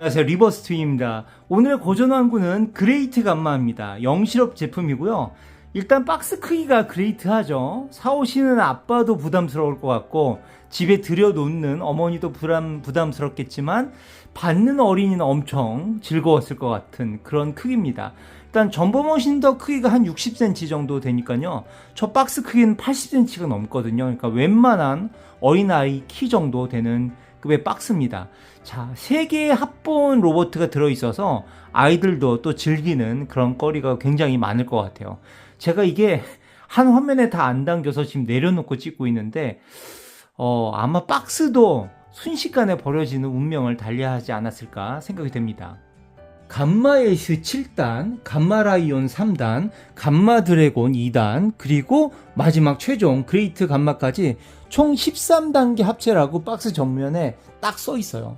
안녕하세요, 리버스트입니다. 오늘 고전왕구는 그레이트 감마입니다. 영실업 제품이고요. 일단 박스 크기가 그레이트하죠. 사오시는 아빠도 부담스러울 것 같고 집에 들여놓는 어머니도 부담스럽겠지만 받는 어린이는 엄청 즐거웠을 것 같은 그런 크기입니다. 일단 전보머신더 크기가 한 60cm 정도 되니까요. 저 박스 크기는 80cm가 넘거든요. 그러니까 웬만한 어린아이 키 정도 되는 급의 박스입니다. 자, 3개의 합본 로버트가 들어있어서 아이들도 또 즐기는 그런 거리가 굉장히 많을 것 같아요. 제가 이게 한 화면에 다 안 담겨서 지금 내려놓고 찍고 있는데 아마 박스도 순식간에 버려지는 운명을 달리하지 않았을까 생각이 됩니다. 감마 에이스 7단, 감마 라이온 3단, 감마 드래곤 2단, 그리고 마지막 최종 그레이트 감마까지 총 13단계 합체라고 박스 정면에 딱 써 있어요.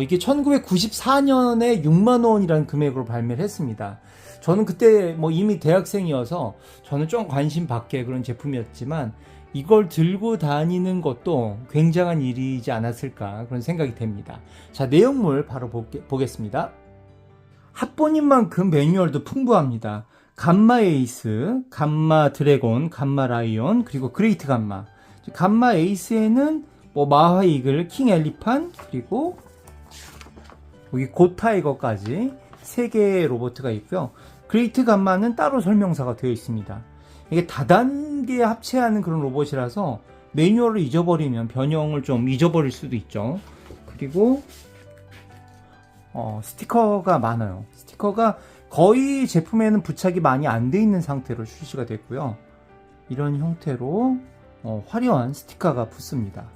이게 1994년에 6만원이라는 금액으로 발매를 했습니다. 저는 그때 이미 대학생이어서 저는 좀 관심 밖의 그런 제품이었지만 이걸 들고 다니는 것도 굉장한 일이지 않았을까 그런 생각이 됩니다. 자, 내용물 바로 보겠습니다. 합본인 만큼 매뉴얼도 풍부합니다. 감마 에이스, 감마 드래곤, 감마 라이온, 그리고 그레이트 감마. 감마 에이스에는 마하 이글, 킹 엘리판, 그리고 여기 고타이거까지 3개의 로버트가 있고요. 그레이트 감마는 따로 설명서가 되어 있습니다. 이게 다단계 합체하는 그런 로봇이라서 매뉴얼을 잊어버리면 변형을 좀 잊어버릴 수도 있죠. 그리고 스티커가 많아요. 스티커가 거의 제품에는 부착이 많이 안 돼 있는 상태로 출시가 됐고요. 이런 형태로 화려한 스티커가 붙습니다.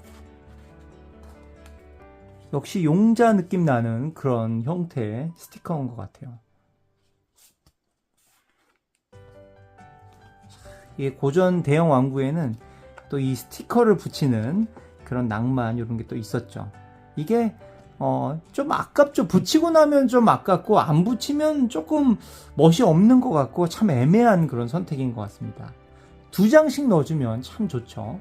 역시 용자 느낌 나는 그런 형태의 스티커인 것 같아요. 이 고전 대형 왕구에는 또 이 스티커를 붙이는 그런 낭만 이런 게 또 있었죠. 이게 좀 아깝죠. 붙이고 나면 좀 아깝고 안 붙이면 조금 멋이 없는 것 같고 참 애매한 그런 선택인 것 같습니다. 2장씩 넣어주면 참 좋죠.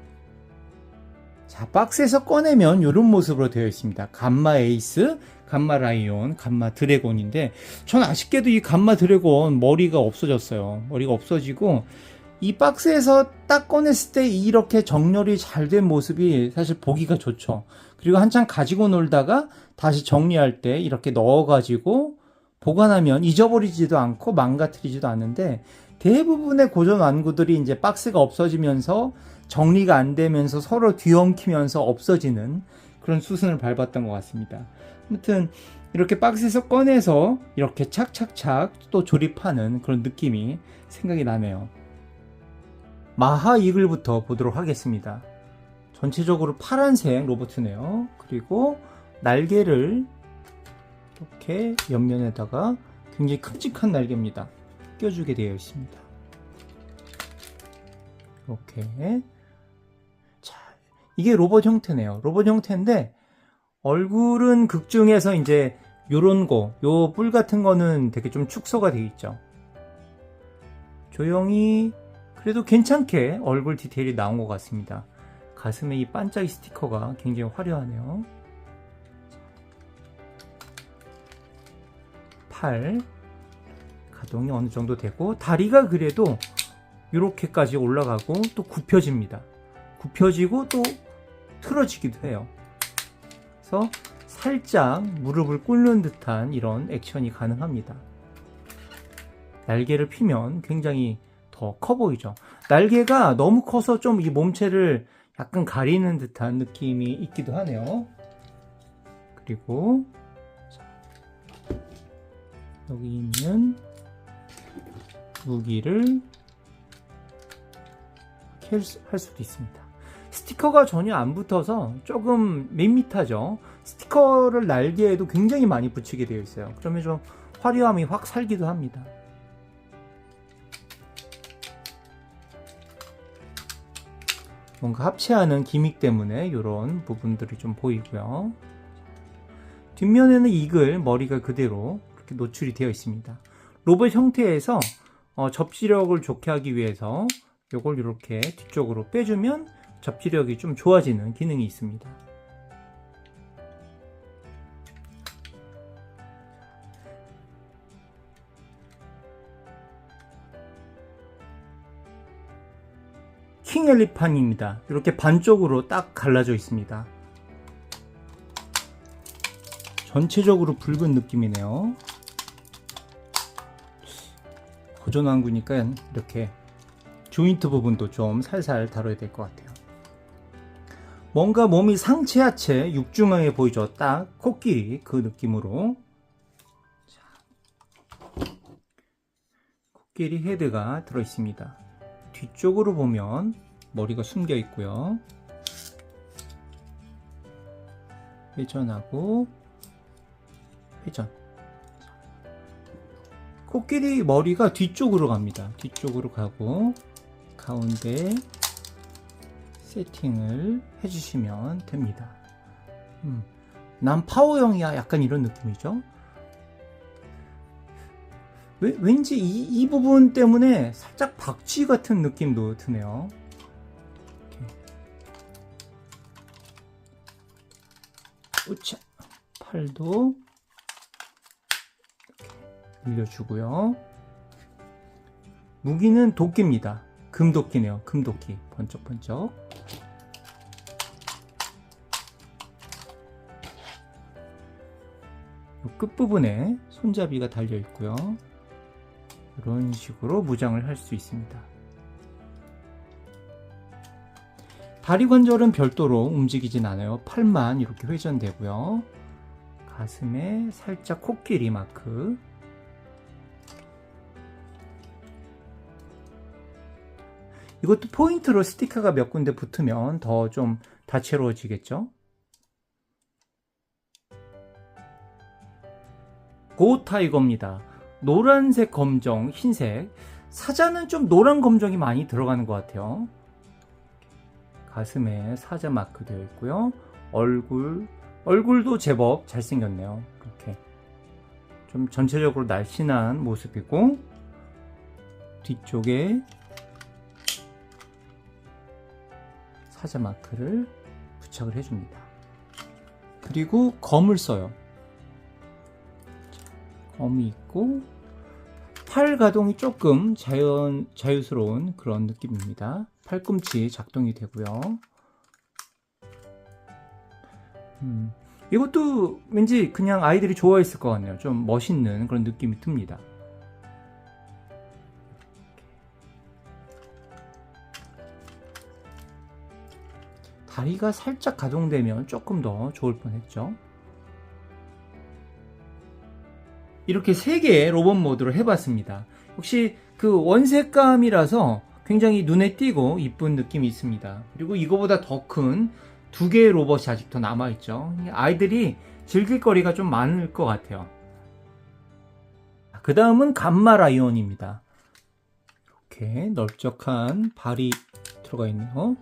자, 박스에서 꺼내면 이런 모습으로 되어 있습니다. 감마 에이스, 감마 라이온, 감마 드래곤인데 전 아쉽게도 이 감마 드래곤 머리가 없어졌어요. 머리가 없어지고 이 박스에서 딱 꺼냈을 때 이렇게 정렬이 잘 된 모습이 사실 보기가 좋죠. 그리고 한참 가지고 놀다가 다시 정리할 때 이렇게 넣어가지고 보관하면 잊어버리지도 않고 망가뜨리지도 않는데 대부분의 고전 완구들이 이제 박스가 없어지면서 정리가 안 되면서 서로 뒤엉키면서 없어지는 그런 수순을 밟았던 것 같습니다. 아무튼 이렇게 박스에서 꺼내서 이렇게 착착착 또 조립하는 그런 느낌이 생각이 나네요. 마하 이글부터 보도록 하겠습니다. 전체적으로 파란색 로봇이네요. 그리고 날개를 이렇게 옆면에다가 굉장히 큼직한 날개입니다. 껴주게 되어 있습니다. 이렇게. 자, 이게 로봇 형태네요. 로봇 형태인데 얼굴은 극중에서 이제 요런 요 뿔 같은 거는 되게 좀 축소가 되어 있죠. 조용히 그래도 괜찮게 얼굴 디테일이 나온 것 같습니다. 가슴에 이 반짝이 스티커가 굉장히 화려하네요. 팔 가동이 어느 정도 되고 다리가 그래도 이렇게까지 올라가고 또 굽혀집니다. 굽혀지고 또 틀어지기도 해요. 그래서 살짝 무릎을 꿇는 듯한 이런 액션이 가능합니다. 날개를 피면 굉장히 더 커 보이죠. 날개가 너무 커서 좀 이 몸체를 약간 가리는 듯한 느낌이 있기도 하네요. 그리고 여기 있는 무기를 이렇게 할 수도 있습니다. 스티커가 전혀 안 붙어서 조금 밋밋하죠. 스티커를 날개에도 굉장히 많이 붙이게 되어 있어요. 그러면 좀 화려함이 확 살기도 합니다. 뭔가 합체하는 기믹 때문에 이런 부분들이 좀 보이고요. 뒷면에는 이글 머리가 그대로 이렇게 노출이 되어 있습니다. 로봇 형태에서 접지력을 좋게 하기 위해서 이걸 이렇게 뒤쪽으로 빼주면 접지력이 좀 좋아지는 기능이 있습니다. 킹 엘리판입니다. 이렇게 반쪽으로 딱 갈라져 있습니다. 전체적으로 붉은 느낌이네요. 고전왕구니까 이렇게 조인트 부분도 좀 살살 다뤄야 될 것 같아요. 뭔가 몸이 상체 하체 육중하게 보이죠. 딱 코끼리 그 느낌으로. 자, 코끼리 헤드가 들어 있습니다. 뒤쪽으로 보면 머리가 숨겨 있고요. 회전하고 회전. 코끼리 머리가 뒤쪽으로 갑니다. 뒤쪽으로 가고 가운데 세팅을 해주시면 됩니다. 난 파워형이야. 약간 이런 느낌이죠. 왠지 이 부분 때문에 살짝 박쥐 같은 느낌도 드네요. 우차, 팔도 늘려주고요. 무기는 도끼입니다. 금도끼네요. 금도끼 번쩍번쩍. 끝부분에 손잡이가 달려 있고요. 이런 식으로 무장을 할 수 있습니다. 다리 관절은 별도로 움직이진 않아요. 팔만 이렇게 회전되고요. 가슴에 살짝 코끼리 마크. 이것도 포인트로 스티커가 몇 군데 붙으면 더 좀 다채로워지겠죠? 고 타이거입니다. 노란색 검정, 흰색. 사자는 좀 노란 검정이 많이 들어가는 것 같아요. 가슴에 사자 마크 되어 있고요. 얼굴도 제법 잘생겼네요. 이렇게 좀 전체적으로 날씬한 모습이고, 뒤쪽에 사자 마크를 부착을 해줍니다. 그리고 검을 써요. 검이 있고, 팔 가동이 조금 자유스러운 그런 느낌입니다. 팔꿈치 작동이 되고요. 이것도 왠지 그냥 아이들이 좋아했을 것 같네요. 좀 멋있는 그런 느낌이 듭니다. 다리가 살짝 가동되면 조금 더 좋을 뻔했죠. 이렇게 3개의 로봇 모드로 해봤습니다. 역시 그 원색감이라서 굉장히 눈에 띄고 이쁜 느낌이 있습니다. 그리고 이거보다 더 큰 2개의 로봇이 아직 더 남아있죠. 아이들이 즐길 거리가 좀 많을 것 같아요. 그 다음은 감마 라이온입니다. 이렇게 널쩍한 발이 들어가 있네요.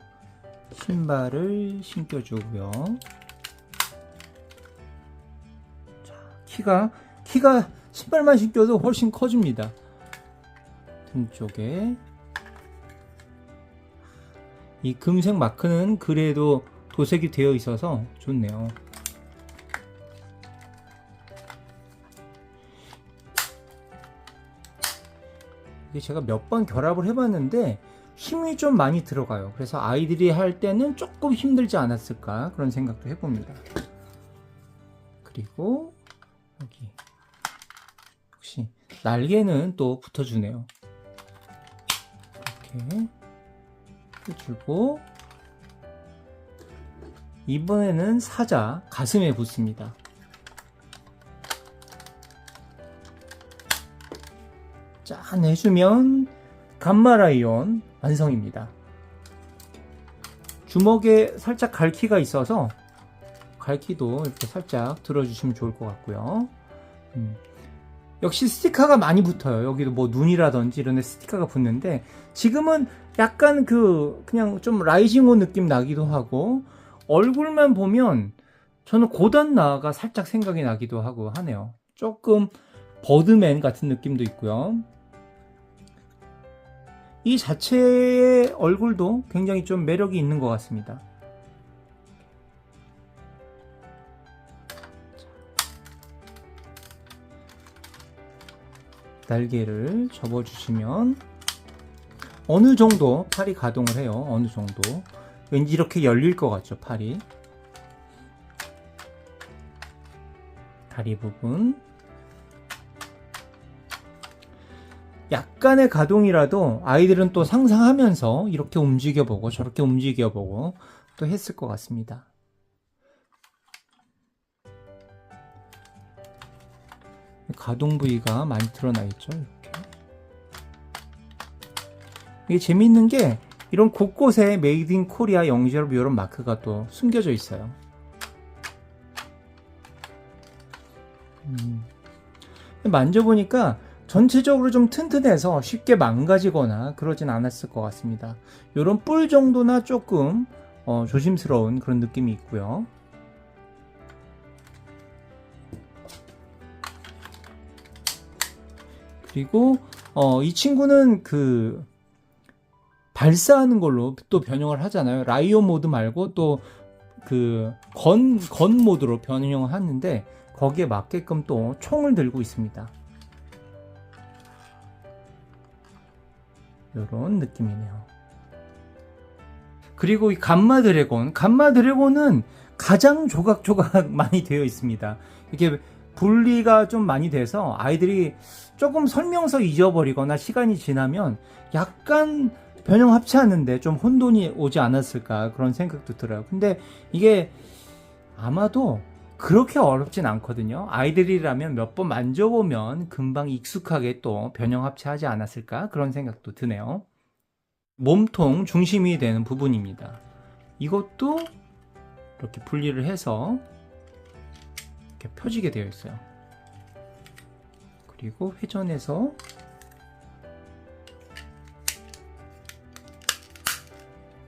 신발을 신겨주고요. 자, 키가 신발만 신겨도 훨씬 커집니다. 등 쪽에 이 금색 마크는 그래도 도색이 되어 있어서 좋네요. 이게 제가 몇 번 결합을 해봤는데 힘이 좀 많이 들어가요. 그래서 아이들이 할 때는 조금 힘들지 않았을까 그런 생각도 해봅니다. 그리고 여기 역시 날개는 또 붙어주네요. 이렇게 해주고, 이번에는 사자 가슴에 붙습니다. 짠 해주면 감마라이온 완성입니다. 주먹에 살짝 갈퀴가 있어서 갈퀴도 이렇게 살짝 들어주시면 좋을 것 같고요. 역시 스티커가 많이 붙어요. 여기도 뭐 눈이라든지 이런 데 스티커가 붙는데, 지금은 약간 그냥 좀 라이징온 느낌 나기도 하고, 얼굴만 보면 저는 고단나가 살짝 생각이 나기도 하고 하네요. 조금 버드맨 같은 느낌도 있고요. 이 자체의 얼굴도 굉장히 좀 매력이 있는 것 같습니다. 날개를 접어주시면 어느 정도 팔이 가동을 해요. 어느 정도. 왠지 이렇게 열릴 것 같죠, 팔이. 다리 부분. 약간의 가동이라도 아이들은 또 상상하면서 이렇게 움직여보고 저렇게 움직여보고 또 했을 것 같습니다. 가동 부위가 많이 드러나 있죠. 이렇게. 이게 재밌는 게 이런 곳곳에 메이드 인 코리아 영시럽 이런 마크가 또 숨겨져 있어요. 만져보니까 전체적으로 좀 튼튼해서 쉽게 망가지거나 그러진 않았을 것 같습니다. 이런 뿔 정도나 조금 조심스러운 그런 느낌이 있고요. 그리고 이 친구는 그 발사하는 걸로 또 변형을 하잖아요. 라이오 모드 말고 또 그 건 모드로 변형을 하는데 거기에 맞게끔 또 총을 들고 있습니다. 이런 느낌이네요. 그리고 이 감마 드래곤은 가장 조각조각 많이 되어 있습니다. 이렇게 분리가 좀 많이 돼서 아이들이 조금 설명서 잊어버리거나 시간이 지나면 약간 변형 합체하는데 좀 혼돈이 오지 않았을까 그런 생각도 들어요. 근데 이게 아마도 그렇게 어렵진 않거든요. 아이들이라면 몇 번 만져보면 금방 익숙하게 또 변형 합체하지 않았을까 그런 생각도 드네요. 몸통 중심이 되는 부분입니다. 이것도 이렇게 분리를 해서 이렇게 펴지게 되어 있어요. 그리고 회전해서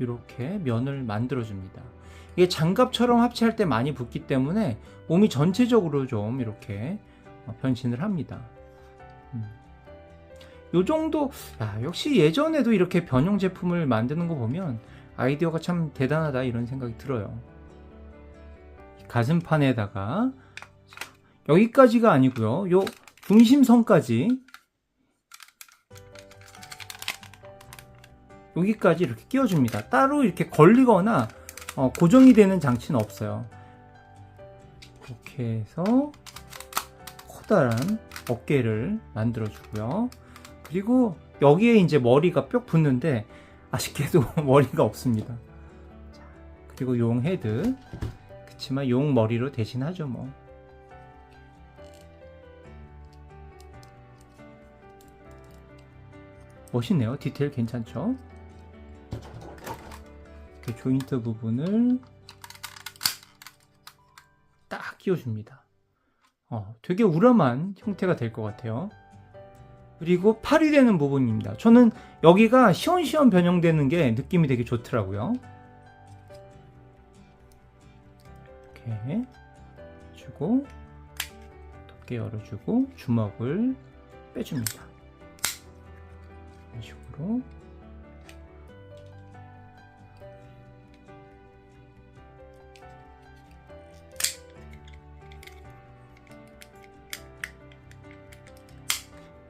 이렇게 면을 만들어 줍니다. 이게 장갑처럼 합체할 때 많이 붙기 때문에 몸이 전체적으로 좀 이렇게 변신을 합니다. 요 정도, 역시 예전에도 이렇게 변형 제품을 만드는 거 보면 아이디어가 참 대단하다 이런 생각이 들어요. 가슴판에다가 여기까지가 아니고요. 요 중심선까지 여기까지 이렇게 끼워줍니다. 따로 이렇게 걸리거나 고정이 되는 장치는 없어요. 이렇게 해서 커다란 어깨를 만들어 주고요. 그리고 여기에 이제 머리가 뿅 붙는데 아쉽게도 머리가 없습니다. 그리고 용 헤드. 그치만 용 머리로 대신하죠 뭐. 멋있네요. 디테일 괜찮죠? 이렇게 조인트 부분을 딱 끼워줍니다. 되게 우람한 형태가 될 것 같아요. 그리고 팔이 되는 부분입니다. 저는 여기가 시원시원 변형되는 게 느낌이 되게 좋더라고요. 이렇게 주고 덮개 열어주고 주먹을 빼줍니다. 이런 식으로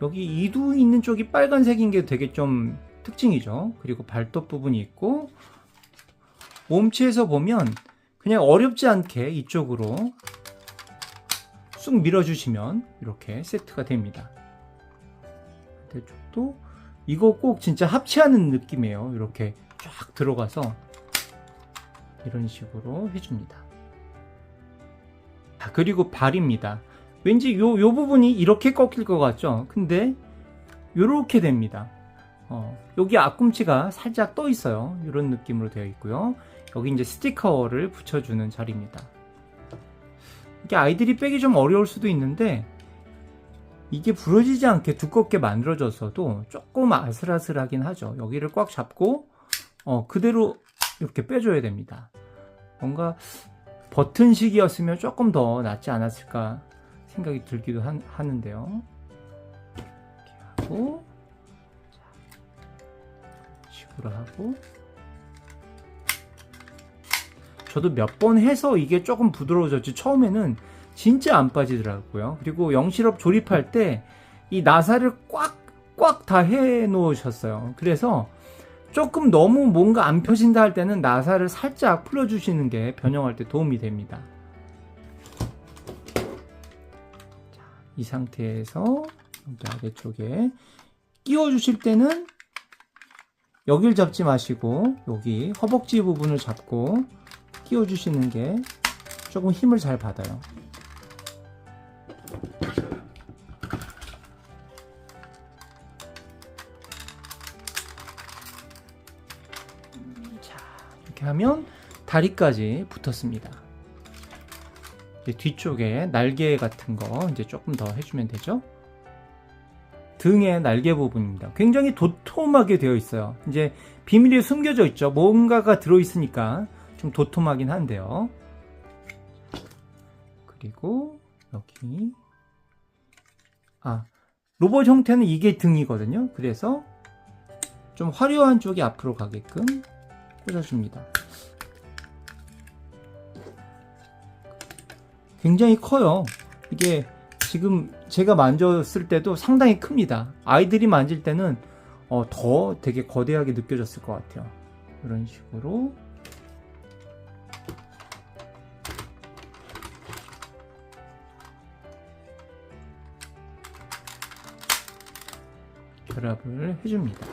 여기 이두 있는 쪽이 빨간색인 게 되게 좀 특징이죠. 그리고 발톱 부분이 있고 몸체에서 보면 그냥 어렵지 않게 이쪽으로 쑥 밀어주시면 이렇게 세트가 됩니다. 반대쪽도 이거 꼭 진짜 합체하는 느낌이에요. 이렇게 쫙 들어가서 이런 식으로 해줍니다. 그리고 발입니다. 왠지 요 부분이 이렇게 꺾일 것 같죠? 근데 요렇게 됩니다. 여기 앞꿈치가 살짝 떠 있어요. 이런 느낌으로 되어 있고요. 여기 이제 스티커를 붙여주는 자리입니다. 이게 아이들이 빼기 좀 어려울 수도 있는데 이게 부러지지 않게 두껍게 만들어졌어도 조금 아슬아슬하긴 하죠. 여기를 꽉 잡고 그대로 이렇게 빼줘야 됩니다. 뭔가 버튼식이었으면 조금 더 낫지 않았을까 생각이 들기도 하는데요. 이렇게 하고 식으로 하고 저도 몇 번 해서 이게 조금 부드러워졌지 처음에는 진짜 안 빠지더라고요. 그리고 영실업 조립할 때 이 나사를 꽉 다 해 놓으셨어요. 그래서 조금 너무 뭔가 안 펴진다 할 때는 나사를 살짝 풀어주시는 게 변형할 때 도움이 됩니다. 자, 이 상태에서 여기 아래쪽에 끼워 주실 때는 여길 잡지 마시고 여기 허벅지 부분을 잡고 끼워 주시는 게 조금 힘을 잘 받아요. 자, 이렇게 하면 다리까지 붙었습니다. 이제 뒤쪽에 날개 같은 거 이제 조금 더 해주면 되죠. 등의 날개 부분입니다. 굉장히 도톰하게 되어 있어요. 이제 비밀이 숨겨져 있죠. 뭔가가 들어있으니까 좀 도톰하긴 한데요. 그리고 여기 로봇 형태는 이게 등이거든요. 그래서 좀 화려한 쪽이 앞으로 가게끔 꽂아줍니다. 굉장히 커요. 이게 지금 제가 만졌을 때도 상당히 큽니다. 아이들이 만질 때는 더 되게 거대하게 느껴졌을 것 같아요. 이런 식으로 결합을 해줍니다.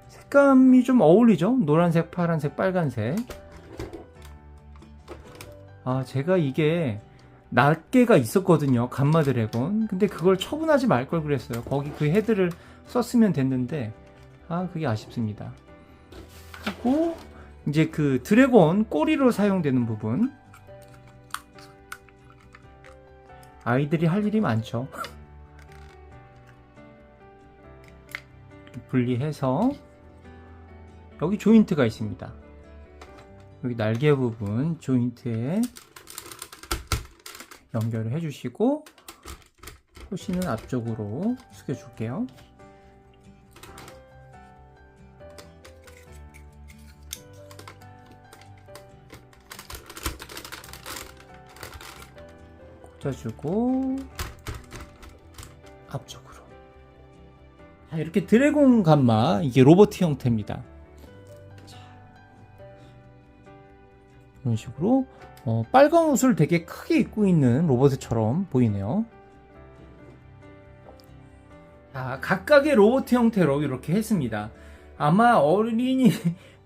색감이 좀 어울리죠? 노란색, 파란색, 빨간색. 제가 이게 낱개가 있었거든요. 감마 드래곤. 근데 그걸 처분하지 말 걸 그랬어요. 거기 그 헤드를 썼으면 됐는데 그게 아쉽습니다. 하고 이제 그 드래곤 꼬리로 사용되는 부분, 아이들이 할 일이 많죠. 분리해서 여기 조인트가 있습니다. 여기 날개 부분 조인트에 연결을 해주시고 호시는 앞쪽으로 숙여줄게요. 꽂아주고 앞쪽으로. 이렇게 드래곤 감마, 이게 로봇 형태입니다. 이런 식으로 빨간 옷을 되게 크게 입고 있는 로봇처럼 보이네요. 각각의 로봇 형태로 이렇게 했습니다. 아마 어린이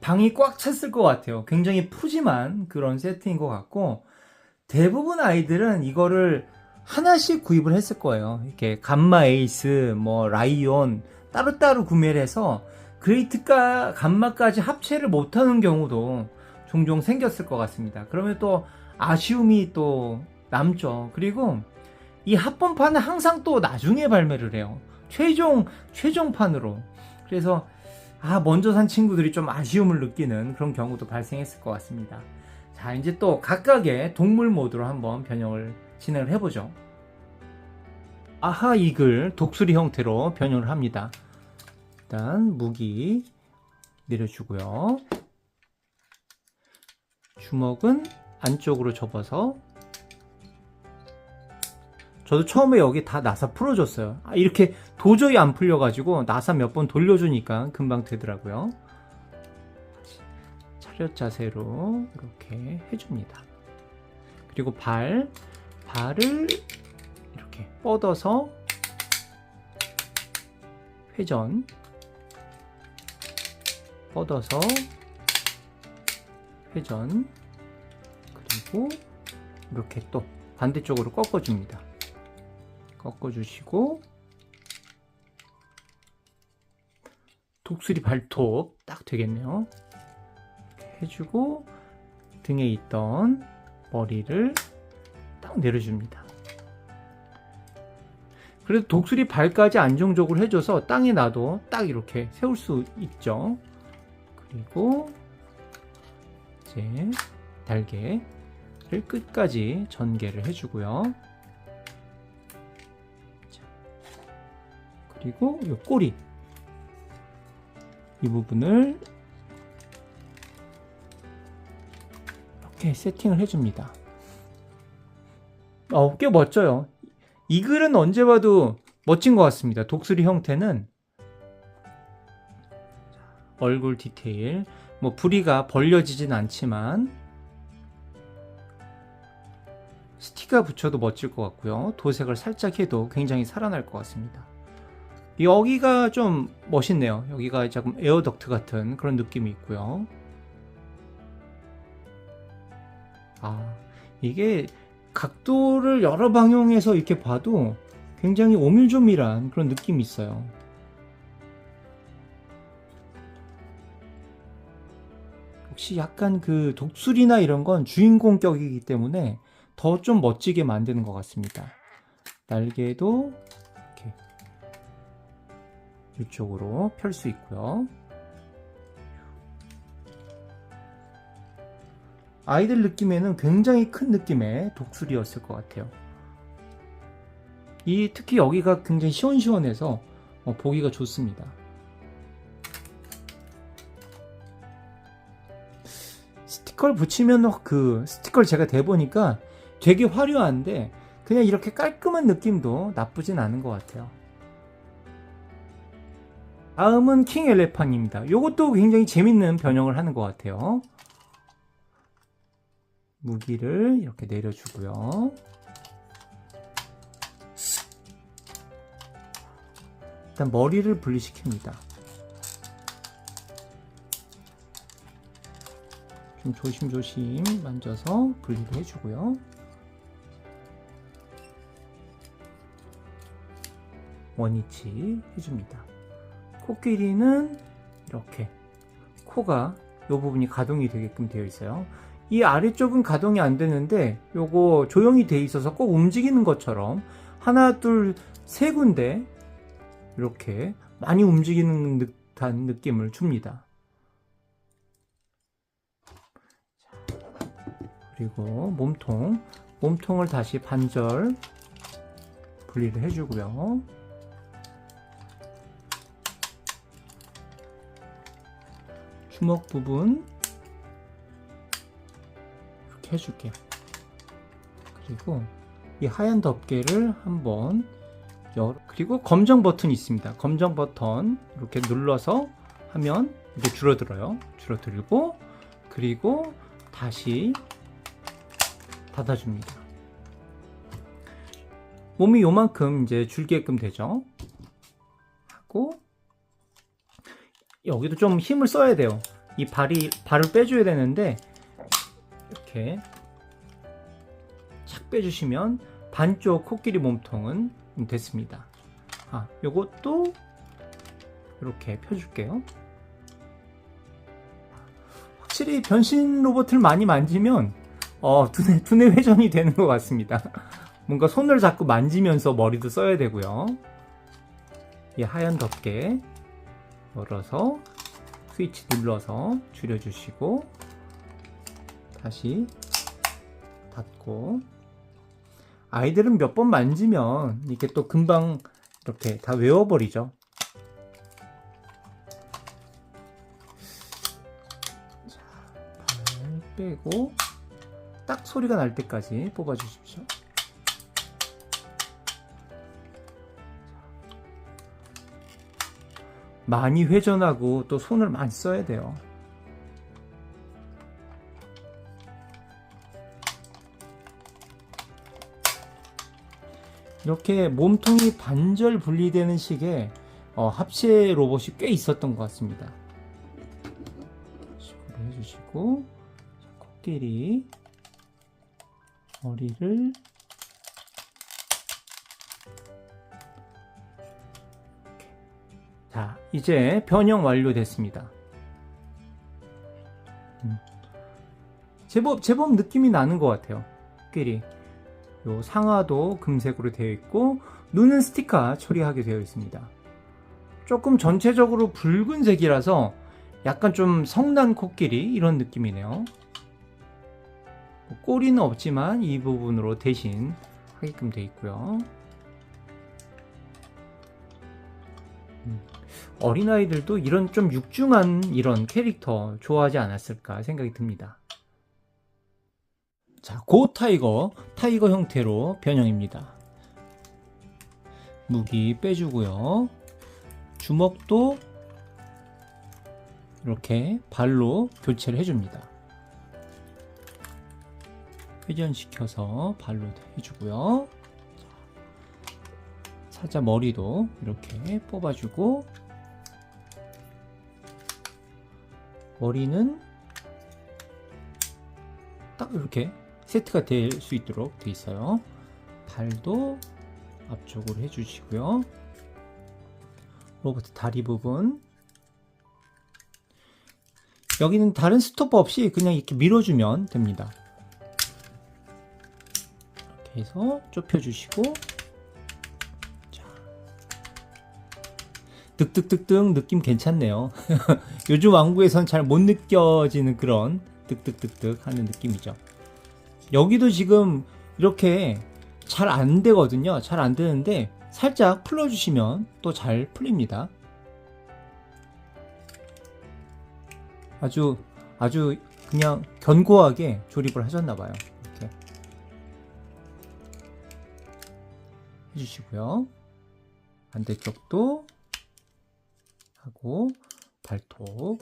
방이 꽉 찼을 것 같아요. 굉장히 푸짐한 그런 세트인 것 같고, 대부분 아이들은 이거를 하나씩 구입을 했을 거예요. 이렇게 감마 에이스, 라이온 따로따로 구매를 해서 그레이트가 감마까지 합체를 못하는 경우도 종종 생겼을 것 같습니다. 그러면 또 아쉬움이 또 남죠. 그리고 이 합본판은 항상 또 나중에 발매를 해요. 최종판으로. 그래서 먼저 산 친구들이 좀 아쉬움을 느끼는 그런 경우도 발생했을 것 같습니다. 자, 이제 또 각각의 동물 모드로 한번 변형을 진행을 해보죠. 아하 이글 독수리 형태로 변형을 합니다. 일단 무기 내려주고요. 주먹은 안쪽으로 접어서, 저도 처음에 여기 다 나사 풀어줬어요. 이렇게 도저히 안 풀려가지고 나사 몇 번 돌려주니까 금방 되더라고요. 차렷 자세로 이렇게 해줍니다. 그리고 발을 이렇게 뻗어서 회전, 뻗어서 회전, 그리고 이렇게 또 반대쪽으로 꺾어줍니다. 꺾어주시고 독수리 발톱 딱 되겠네요. 이렇게 해주고 등에 있던 머리를 딱 내려줍니다. 그래도 독수리 발까지 안정적으로 해줘서 땅에 놔도 딱 이렇게 세울 수 있죠. 그리고 이제 날개를 끝까지 전개를 해주고요. 그리고 이 꼬리, 이 부분을 이렇게 세팅을 해줍니다. 꽤 멋져요. 이 글은 언제 봐도 멋진 것 같습니다. 독수리 형태는 얼굴 디테일, 뭐 부리가 벌려지진 않지만 스티커 붙여도 멋질 것 같고요. 도색을 살짝 해도 굉장히 살아날 것 같습니다. 여기가 좀 멋있네요. 여기가 조금 에어덕트 같은 그런 느낌이 있고요. 이게 각도를 여러 방향에서 이렇게 봐도 굉장히 오밀조밀한 그런 느낌이 있어요. 역시 약간 그 독수리나 이런 건 주인공 격이기 때문에 더 좀 멋지게 만드는 것 같습니다. 날개도 이렇게 이쪽으로 펼 수 있고요. 아이들 느낌에는 굉장히 큰 느낌의 독수리였을 것 같아요. 특히 여기가 굉장히 시원시원해서 보기가 좋습니다. 스티커를 붙이면 그 스티커를 제가 대보니까 되게 화려한데 그냥 이렇게 깔끔한 느낌도 나쁘진 않은 것 같아요. 다음은 킹 엘레판입니다. 이것도 굉장히 재밌는 변형을 하는 것 같아요. 무기를 이렇게 내려주고요. 일단 머리를 분리시킵니다. 좀 조심조심 만져서 분리를 해주고요. 원위치 해줍니다. 코끼리는 이렇게 코가 이 부분이 가동이 되게끔 되어 있어요. 이 아래쪽은 가동이 안 되는데 요거 조용히 돼 있어서 꼭 움직이는 것처럼 하나 둘 세 군데 이렇게 많이 움직이는 듯한 느낌을 줍니다. 그리고 몸통을 다시 반절 분리를 해주고요. 주먹 부분 이렇게 해줄게요. 그리고 이 하얀 덮개를 한번 그리고 검정 버튼이 있습니다. 검정 버튼 이렇게 눌러서 하면 이게 줄어들어요. 줄어들고 그리고 다시 닫아줍니다. 몸이 요만큼 이제 줄게끔 되죠. 하고 여기도 좀 힘을 써야 돼요. 이 발을 빼줘야 되는데 이렇게 착 빼주시면 반쪽 코끼리 몸통은 됐습니다. 요것도 이렇게 펴줄게요. 확실히 변신 로봇을 많이 만지면 두뇌 회전이 되는 것 같습니다. 뭔가 손을 자꾸 만지면서 머리도 써야 되고요. 이 하얀 덮개 열어서 스위치 눌러서 줄여주시고 다시 닫고 아이들은 몇 번 만지면 이렇게 또 금방 이렇게 다 외워버리죠. 자, 발 빼고 딱 소리가 날 때까지 뽑아 주십시오. 많이 회전하고 또 손을 많이 써야 돼요. 이렇게 몸통이 반절 분리되는 식의 합체 로봇이 꽤 있었던 것 같습니다. 식으로 해주시고 코끼리 머리를 자, 이제 변형 완료됐습니다. 제법 느낌이 나는 것 같아요. 코끼리 요 상하도 금색으로 되어 있고 눈은 스티커 처리하게 되어 있습니다. 조금 전체적으로 붉은색이라서 약간 좀 성난 코끼리 이런 느낌이네요. 꼬리는 없지만 이 부분으로 대신 하게끔 되어 있고요. 어린아이들도 이런 좀 육중한 이런 캐릭터 좋아하지 않았을까 생각이 듭니다. 자, 고 타이거 형태로 변형입니다. 무기 빼주고요. 주먹도 이렇게 발로 교체를 해줍니다. 회전시켜서 발로 해주고요. 사자 머리도 이렇게 뽑아주고, 머리는 딱 이렇게 세트가 될 수 있도록 되어 있어요. 발도 앞쪽으로 해주시고요. 로봇 다리 부분, 여기는 다른 스토퍼 없이 그냥 이렇게 밀어주면 됩니다. 이렇게 해서 좁혀주시고, 자, 득득득득 느낌 괜찮네요. 요즘 왕구에선 잘 못 느껴지는 그런 득득득득 하는 느낌이죠. 여기도 지금 이렇게 잘 안 되거든요. 잘 안 되는데 살짝 풀어주시면 또 잘 풀립니다. 아주 그냥 견고하게 조립을 하셨나봐요. 이렇게 해주시고요. 반대쪽도 하고, 발톱,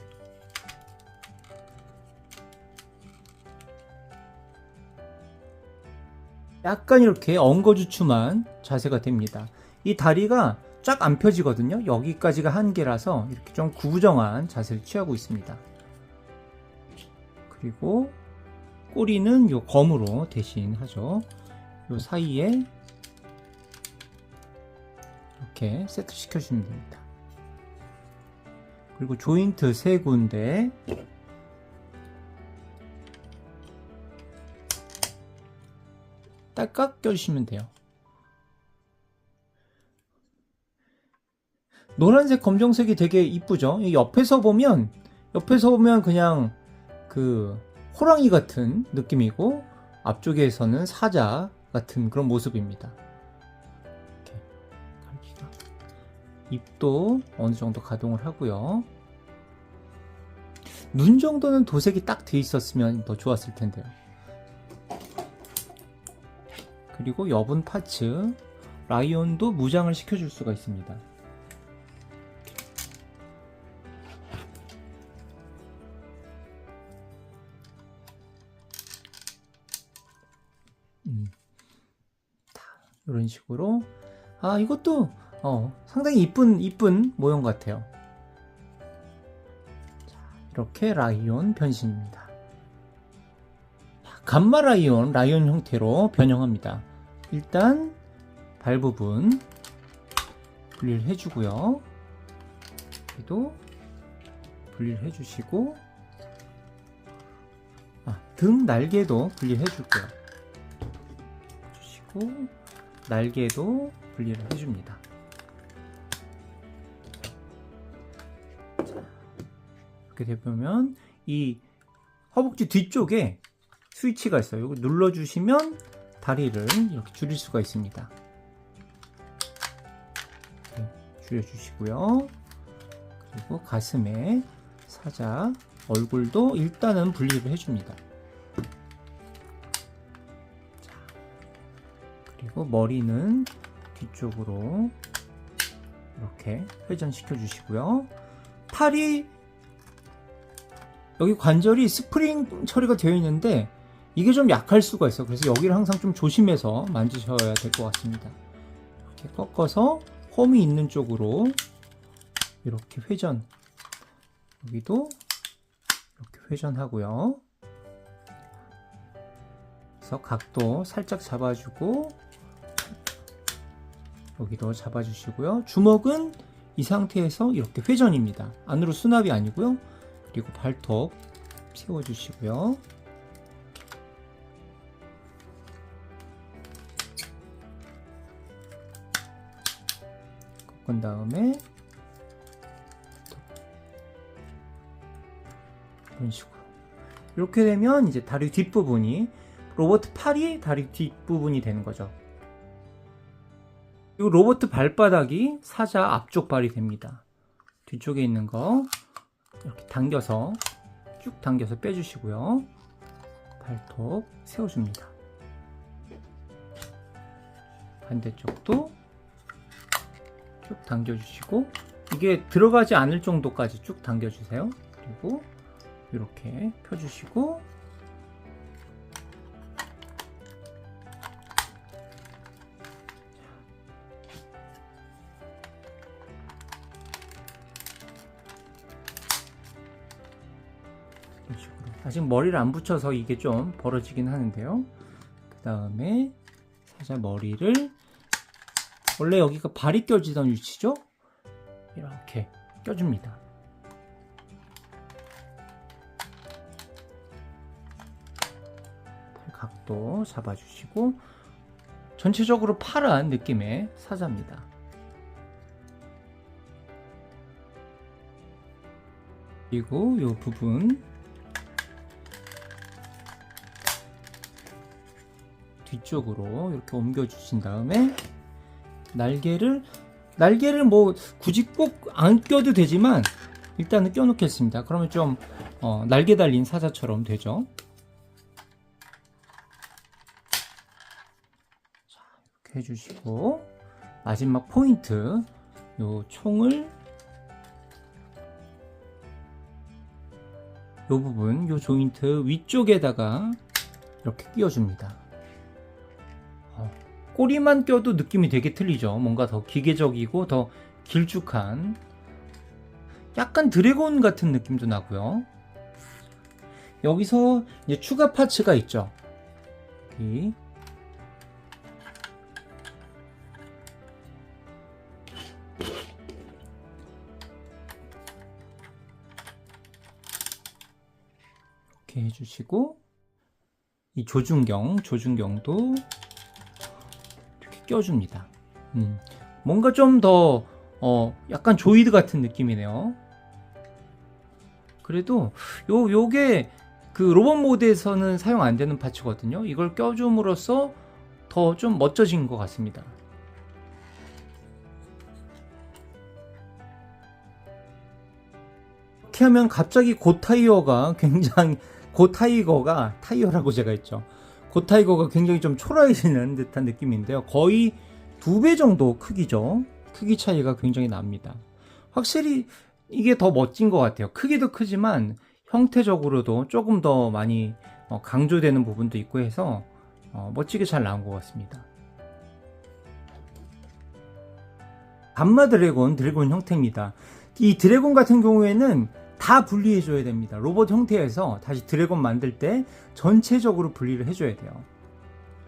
약간 이렇게 엉거주춤한 자세가 됩니다. 이 다리가 쫙 안 펴지거든요. 여기까지가 한계라서 이렇게 좀 구부정한 자세를 취하고 있습니다. 그리고 꼬리는 요 검으로 대신하죠. 요 사이에 이렇게 세트 시켜주면 됩니다. 그리고 조인트 3군데, 딸깍 껴주시면 돼요. 노란색 검정색이 되게 이쁘죠. 옆에서 보면 그냥 그 호랑이 같은 느낌이고, 앞쪽에서는 사자 같은 그런 모습입니다. 이렇게 갈기가, 입도 어느 정도 가동을 하고요. 눈 정도는 도색이 딱 돼 있었으면 더 좋았을 텐데요. 그리고 여분 파츠 라이온도 무장을 시켜줄 수가 있습니다. 이런 식으로, 이것도 상당히 이쁜 모형 같아요. 자, 이렇게 라이온 변신입니다. 감마 라이온 형태로 변형합니다. 일단 발 부분 분리를 해주고요. 여기도 분리를 해주시고, 등 날개도 분리를 해줄게요. 해주시고, 날개도 분리를 해줍니다. 자, 이렇게 되면 이 허벅지 뒤쪽에 스위치가 있어요. 이거 눌러주시면 다리를 이렇게 줄일 수가 있습니다. 줄여주시고요. 그리고 가슴에 사자 얼굴도 일단은 분리를 해줍니다. 자, 그리고 머리는 뒤쪽으로 이렇게 회전시켜 주시고요. 팔이, 여기 관절이 스프링 처리가 되어 있는데 이게 좀 약할 수가 있어요. 그래서 여기를 항상 좀 조심해서 만지셔야 될 것 같습니다. 이렇게 꺾어서 홈이 있는 쪽으로 이렇게 회전, 여기도 이렇게 회전하고요. 그래서 각도 살짝 잡아주고, 여기도 잡아주시고요. 주먹은 이 상태에서 이렇게 회전입니다. 안으로 수납이 아니고요. 그리고 발톱 세워주시고요. 꺾은 다음에 이런 식으로, 이렇게 되면 이제 다리 뒷부분이, 로봇 팔이 다리 뒷부분이 되는 거죠. 그리고 로봇 발바닥이 사자 앞쪽 발이 됩니다. 뒤쪽에 있는 거 이렇게 당겨서, 쭉 당겨서 빼주시고요. 발톱 세워줍니다. 반대쪽도 쭉 당겨주시고, 이게 들어가지 않을 정도까지 쭉 당겨주세요. 그리고 이렇게 펴주시고, 이런 식으로. 아직 머리를 안 붙여서 이게 좀 벌어지긴 하는데요. 그 다음에 살짝 머리를, 원래 여기가 발이 껴지던 위치죠? 이렇게 껴줍니다. 팔 각도 잡아주시고, 전체적으로 파란 느낌의 사자입니다. 그리고 이 부분 뒤쪽으로 이렇게 옮겨 주신 다음에 날개를 뭐 굳이 꼭 안 껴도 되지만 일단은 껴 놓겠습니다. 그러면 좀 날개 달린 사자처럼 되죠. 자, 이렇게 해주시고, 마지막 포인트, 요 총을 요 부분, 요 조인트 위쪽에다가 이렇게 끼워줍니다. 꼬리만 껴도 느낌이 되게 틀리죠. 뭔가 더 기계적이고 더 길쭉한, 약간 드래곤 같은 느낌도 나고요. 여기서 이제 추가 파츠가 있죠. 여기 이렇게 해주시고, 이 조준경도 이렇게 껴줍니다. 뭔가 좀 더 약간 조이드 같은 느낌이네요. 그래도 요게 그 로봇 모드에서는 사용 안 되는 파츠거든요. 이걸 껴줌으로써 더 좀 멋져진 것 같습니다. 이렇게 하면 갑자기 고타이어가 타이어라고 제가 했죠. 고타이거가 굉장히 좀 초라해지는 듯한 느낌인데요. 거의 2배 정도 크기죠. 크기 차이가 굉장히 납니다. 확실히 이게 더 멋진 것 같아요. 크기도 크지만 형태적으로도 조금 더 많이 강조되는 부분도 있고 해서 멋지게 잘 나온 것 같습니다. 감마 드래곤 형태입니다. 이 드래곤 같은 경우에는 다 분리해 줘야 됩니다. 로봇 형태에서 다시 드래곤 만들 때 전체적으로 분리를 해줘야 돼요.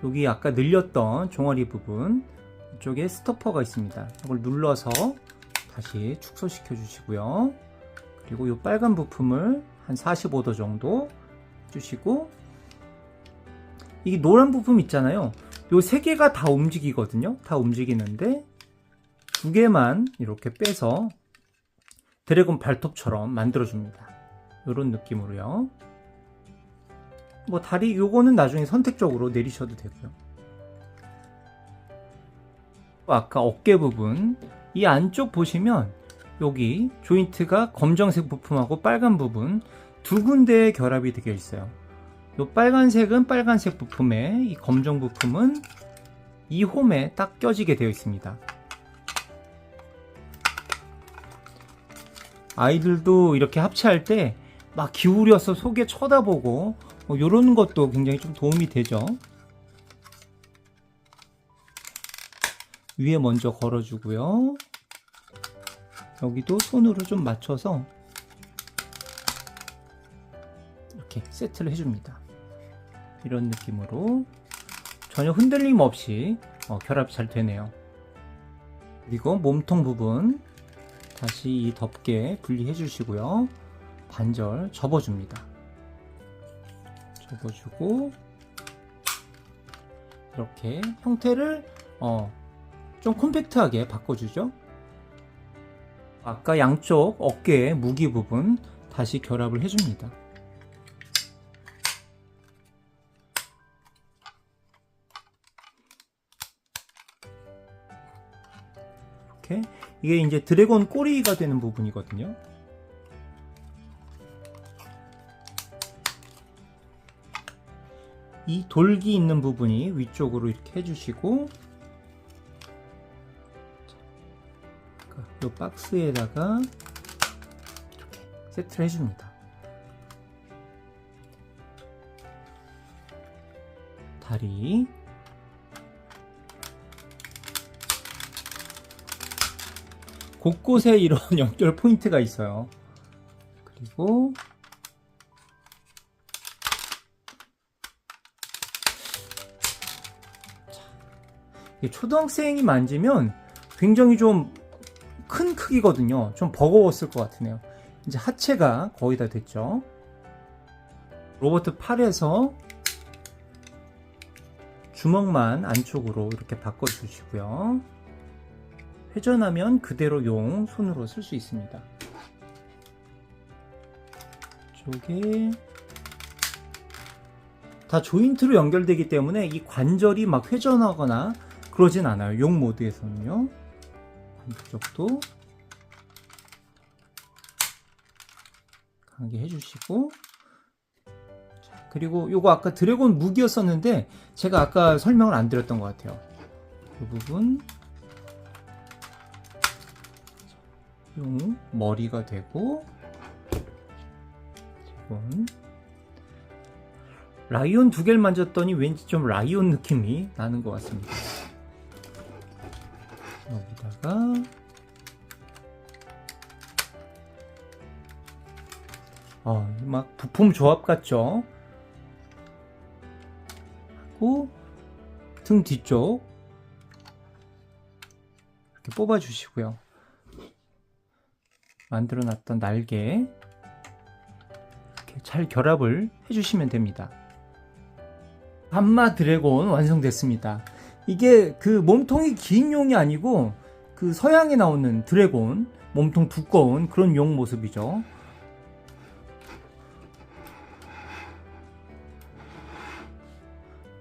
여기 아까 늘렸던 종아리 부분 이쪽에 스토퍼가 있습니다. 이걸 눌러서 다시 축소시켜 주시고요. 그리고 이 빨간 부품을 한 45도 정도 해주시고, 이 노란 부품 있잖아요. 이 3개가 다 움직이거든요. 다 움직이는데 2개만 이렇게 빼서 드래곤 발톱처럼 만들어줍니다. 이런 느낌으로요. 뭐 다리 요거는 나중에 선택적으로 내리셔도 되고요. 아까 어깨 부분, 이 안쪽 보시면 여기 조인트가 검정색 부품하고 빨간 부분 2군데에 결합이 되어 있어요. 이 빨간색은 빨간색 부품에, 이 검정 부품은 이 홈에 딱 껴지게 되어 있습니다. 아이들도 이렇게 합체할 때 막 기울여서 속에 쳐다보고 이런 것도 굉장히 좀 도움이 되죠. 위에 먼저 걸어주고요. 여기도 손으로 좀 맞춰서 이렇게 세트를 해줍니다. 이런 느낌으로 전혀 흔들림 없이 결합이 잘 되네요. 그리고 몸통 부분 다시 이 덮개 분리해 주시고요. 반절 접어줍니다. 접어주고 이렇게 형태를 좀 컴팩트하게 바꿔주죠. 아까 양쪽 어깨의 무기 부분 다시 결합을 해줍니다. 이렇게 이게 이제 드래곤 꼬리가 되는 부분이거든요. 이 돌기 있는 부분이 위쪽으로 이렇게 해주시고, 이 박스에다가 이렇게 세트를 해줍니다. 다리, 곳곳에 이런 연결 포인트가 있어요. 그리고 초등학생이 만지면 굉장히 좀 큰 크기거든요. 좀 버거웠을 것 같으네요. 이제 하체가 거의 다 됐죠. 로버트 팔에서 주먹만 안쪽으로 이렇게 바꿔주시고요. 회전하면 그대로 용 손으로 쓸 수 있습니다. 이쪽에 다 조인트로 연결되기 때문에 이 관절이 막 회전하거나 그러진 않아요. 용 모드에서는요. 반대쪽도 강하게 해주시고, 자, 그리고 요거 아까 드래곤 무기였었는데 제가 아까 설명을 안 드렸던 것 같아요. 이 부분 용 머리가 되고, 드래곤 라이온 두 개를 만졌더니 왠지 좀 라이온 느낌이 나는 것 같습니다. 여기다가 막 부품 조합 같죠? 하고 등 뒤쪽 이렇게 뽑아 주시고요. 만들어 놨던 날개 이렇게 잘 결합을 해주시면 됩니다. 감마 드래곤 완성됐습니다. 이게 그 몸통이 긴 용이 아니고 그 서양에 나오는 드래곤, 몸통 두꺼운 그런 용 모습이죠.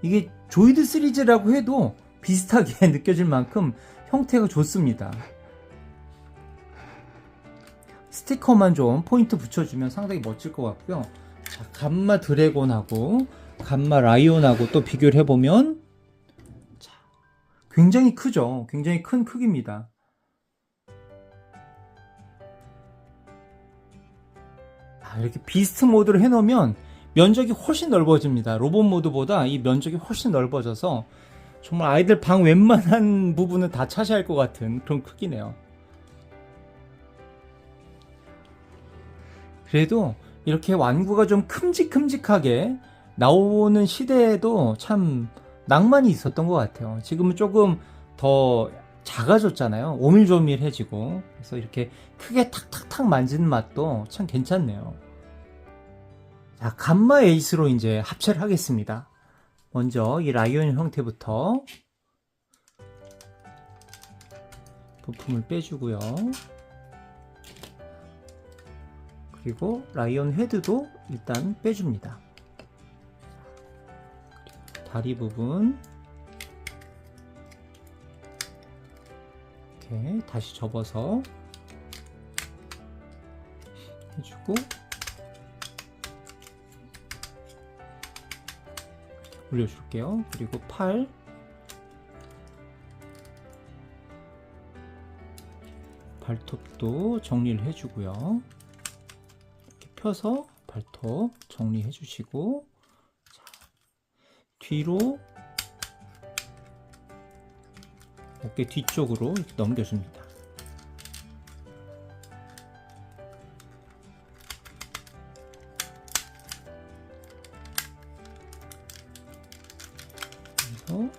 이게 조이드 시리즈라고 해도 비슷하게 느껴질 만큼 형태가 좋습니다. 스티커만 좀 포인트 붙여주면 상당히 멋질 것 같고요. 자, 감마 드래곤하고 감마 라이온하고 또 비교를 해보면 굉장히 크죠. 굉장히 큰 크기입니다. 이렇게 비스트 모드로 해놓으면 면적이 훨씬 넓어집니다. 로봇 모드보다 이 면적이 훨씬 넓어져서 정말 아이들 방 웬만한 부분은 다 차지할 것 같은 그런 크기네요. 그래도 이렇게 완구가 좀 큼직큼직하게 나오는 시대에도 참 낭만이 있었던 것 같아요. 지금은 조금 더 작아졌잖아요. 오밀조밀해지고. 그래서 이렇게 크게 탁탁탁 만지는 맛도 참 괜찮네요. 자, 감마 에이스로 이제 합체를 하겠습니다. 먼저 이 라이온 형태부터 부품을 빼주고요. 그리고 라이온 헤드도 일단 빼줍니다. 다리 부분 이렇게 다시 접어서 해주고, 올려줄게요. 그리고 팔, 발톱도 정리를 해주고요. 이렇게 펴서 발톱 정리해 주시고, 자, 뒤로 어깨 뒤쪽으로 이렇게 넘겨줍니다. 그래서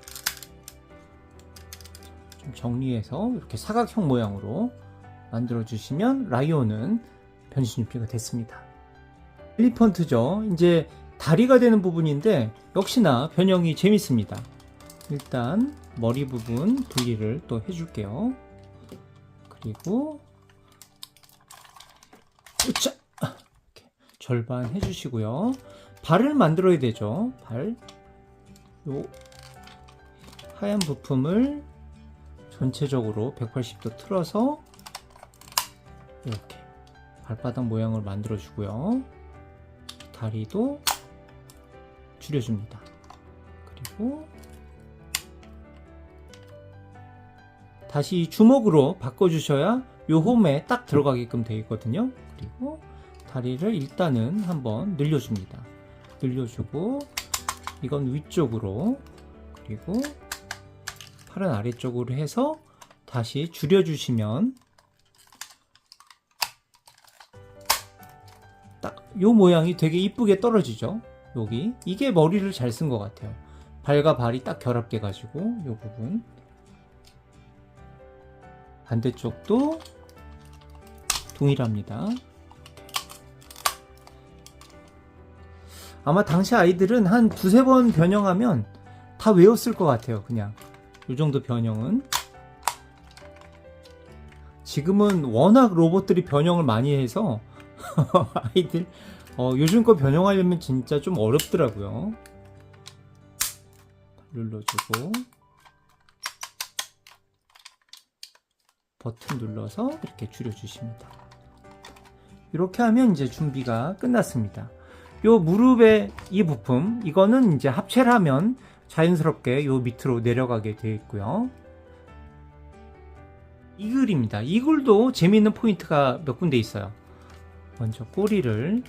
좀 정리해서 이렇게 사각형 모양으로 만들어 주시면 라이온은 변신 준비가 됐습니다. 엘리펀트죠. 이제 다리가 되는 부분인데 역시나 변형이 재밌습니다. 일단 머리 부분 분리를 또 해줄게요. 그리고 으차! 이렇게 절반 해주시고요. 발을 만들어야 되죠. 발, 요 하얀 부품을 전체적으로 180도 틀어서 이렇게 발바닥 모양을 만들어 주고요. 다리도 줄여줍니다. 그리고 다시 주먹으로 바꿔주셔야 요 홈에 딱 들어가게끔 되어 있거든요. 그리고 다리를 일단은 한번 늘려줍니다. 늘려주고 이건 위쪽으로, 그리고 팔은 아래쪽으로 해서 다시 줄여주시면 딱 요 모양이 되게 이쁘게 떨어지죠. 여기 이게 머리를 잘 쓴 것 같아요. 발과 발이 딱 결합돼 가지고 요 부분. 반대쪽도 동일합니다. 아마 당시 아이들은 한 두세 번 변형하면 다 외웠을 것 같아요. 그냥 이 정도 변형은. 지금은 워낙 로봇들이 변형을 많이 해서 아이들 요즘 거 변형하려면 진짜 좀 어렵더라고요. 눌러주고 버튼 눌러서 이렇게 줄여주십니다. 이렇게 하면 이제 준비가 끝났습니다. 요 무릎의 이 부품, 이거는 이제 합체를 하면 자연스럽게 요 밑으로 내려가게 되어 있고요. 이글입니다. 이글도 재미있는 포인트가 몇 군데 있어요. 먼저 꼬리를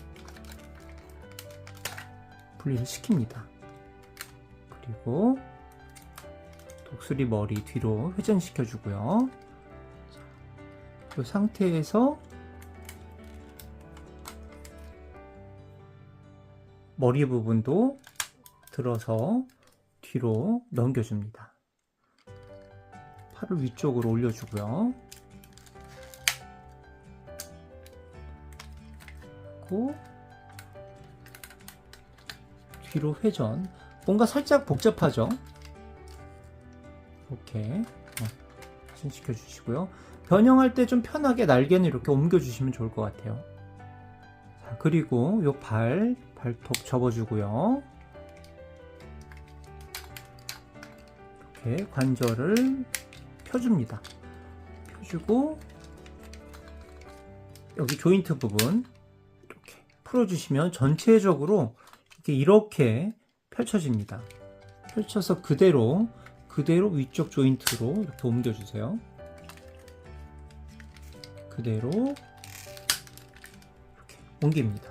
분리를 시킵니다. 그리고 독수리 머리 뒤로 회전시켜 주고요. 이 상태에서 머리 부분도 들어서 뒤로 넘겨줍니다. 팔을 위쪽으로 올려주고요. 그리고 뒤로 회전. 뭔가 살짝 복잡하죠? 이렇게 회전시켜 주시고요. 변형할 때 좀 편하게 날개는 이렇게 옮겨주시면 좋을 것 같아요. 자, 그리고 요 발톱 접어주고요. 이렇게 관절을 펴줍니다. 펴주고 여기 조인트 부분 이렇게 풀어주시면 전체적으로 이렇게 펼쳐집니다. 펼쳐서 그대로 위쪽 조인트로 이렇게 옮겨주세요. 그대로 이렇게 옮깁니다.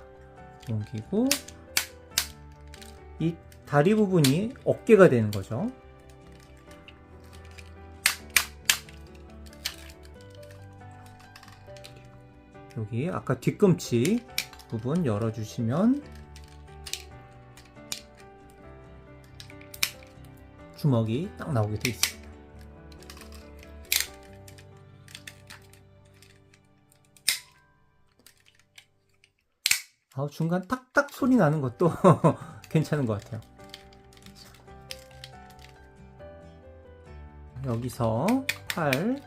옮기고 이 다리 부분이 어깨가 되는 거죠. 여기 아까 뒤꿈치 부분 열어주시면 주먹이 딱 나오게 되어 있습니다. 중간 딱딱 소리 나는 것도 괜찮은 것 같아요. 여기서 팔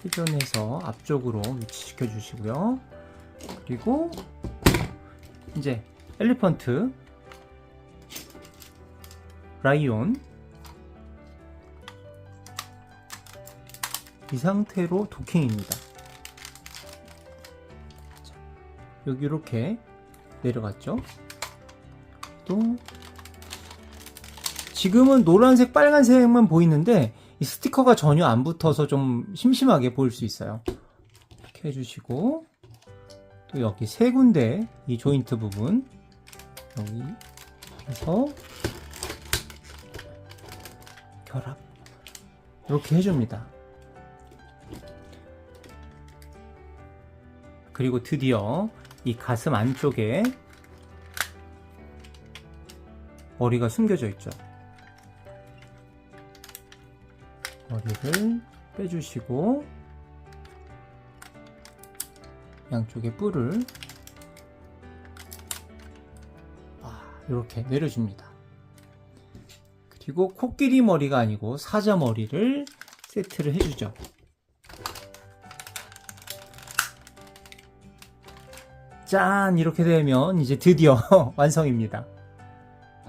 회전해서 앞쪽으로 위치시켜 주시고요. 그리고 이제 엘리펀트, 라이온, 이 상태로 도킹입니다. 자, 여기 이렇게 내려갔죠. 또 지금은 노란색, 빨간색만 보이는데 이 스티커가 전혀 안 붙어서 좀 심심하게 보일 수 있어요. 이렇게 해주시고 또 여기 세 군데 이 조인트 부분 여기 해서 결합 이렇게 해줍니다. 그리고 드디어 이 가슴 안쪽에 머리가 숨겨져 있죠. 머리를 빼주시고 양쪽에 뿔을 이렇게 내려줍니다. 그리고 코끼리 머리가 아니고 사자 머리를 세트를 해주죠. 짠! 이렇게 되면 이제 드디어 완성입니다.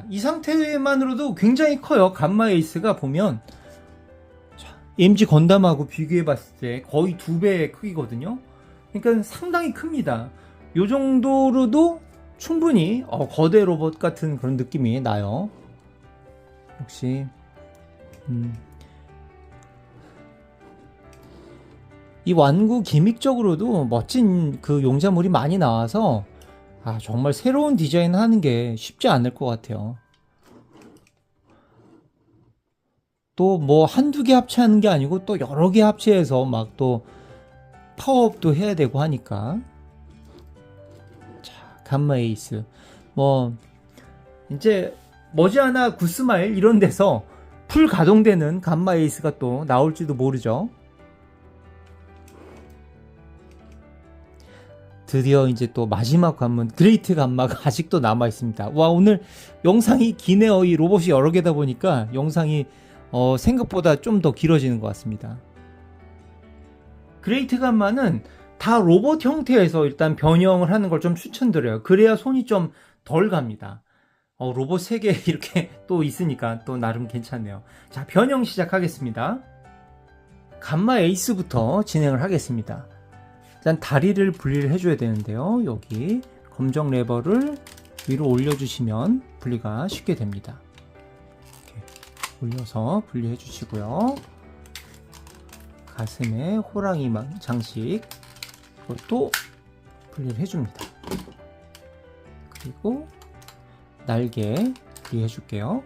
이 상태만으로도 굉장히 커요. 감마 에이스가 보면 MG 건담하고 비교해 봤을 때 거의 2배의 크기거든요. 그러니까 상당히 큽니다. 이 정도로도 충분히 거대 로봇 같은 그런 느낌이 나요. 역시 이 완구 기믹적으로도 멋진 그 용자물이 많이 나와서 정말 새로운 디자인 하는 게 쉽지 않을 것 같아요. 또 뭐 한두 개 합체하는 게 아니고 또 여러 개 합체해서 막 또 파워업도 해야 되고 하니까. 자, 감마 에이스. 뭐 이제 머지않아 구스마일 이런 데서 풀 가동되는 감마 에이스가 또 나올지도 모르죠. 드디어 이제 또 마지막 관문 그레이트 감마가 아직도 남아 있습니다. 와, 오늘 영상이 기네요. 이 로봇이 여러 개다 보니까 영상이 생각보다 좀 더 길어지는 것 같습니다. 그레이트 감마는 다 로봇 형태에서 일단 변형을 하는 걸 좀 추천드려요. 그래야 손이 좀 덜 갑니다. 로봇 3개 이렇게 또 있으니까 또 나름 괜찮네요. 자, 변형 시작하겠습니다. 감마 에이스부터 진행을 하겠습니다. 일단 다리를 분리를 해줘야 되는데요. 여기 검정 레버를 위로 올려주시면 분리가 쉽게 됩니다. 이렇게 올려서 분리해 주시고요. 가슴에 호랑이 장식 이것도 분리를 해줍니다. 그리고 날개 분리해 줄게요.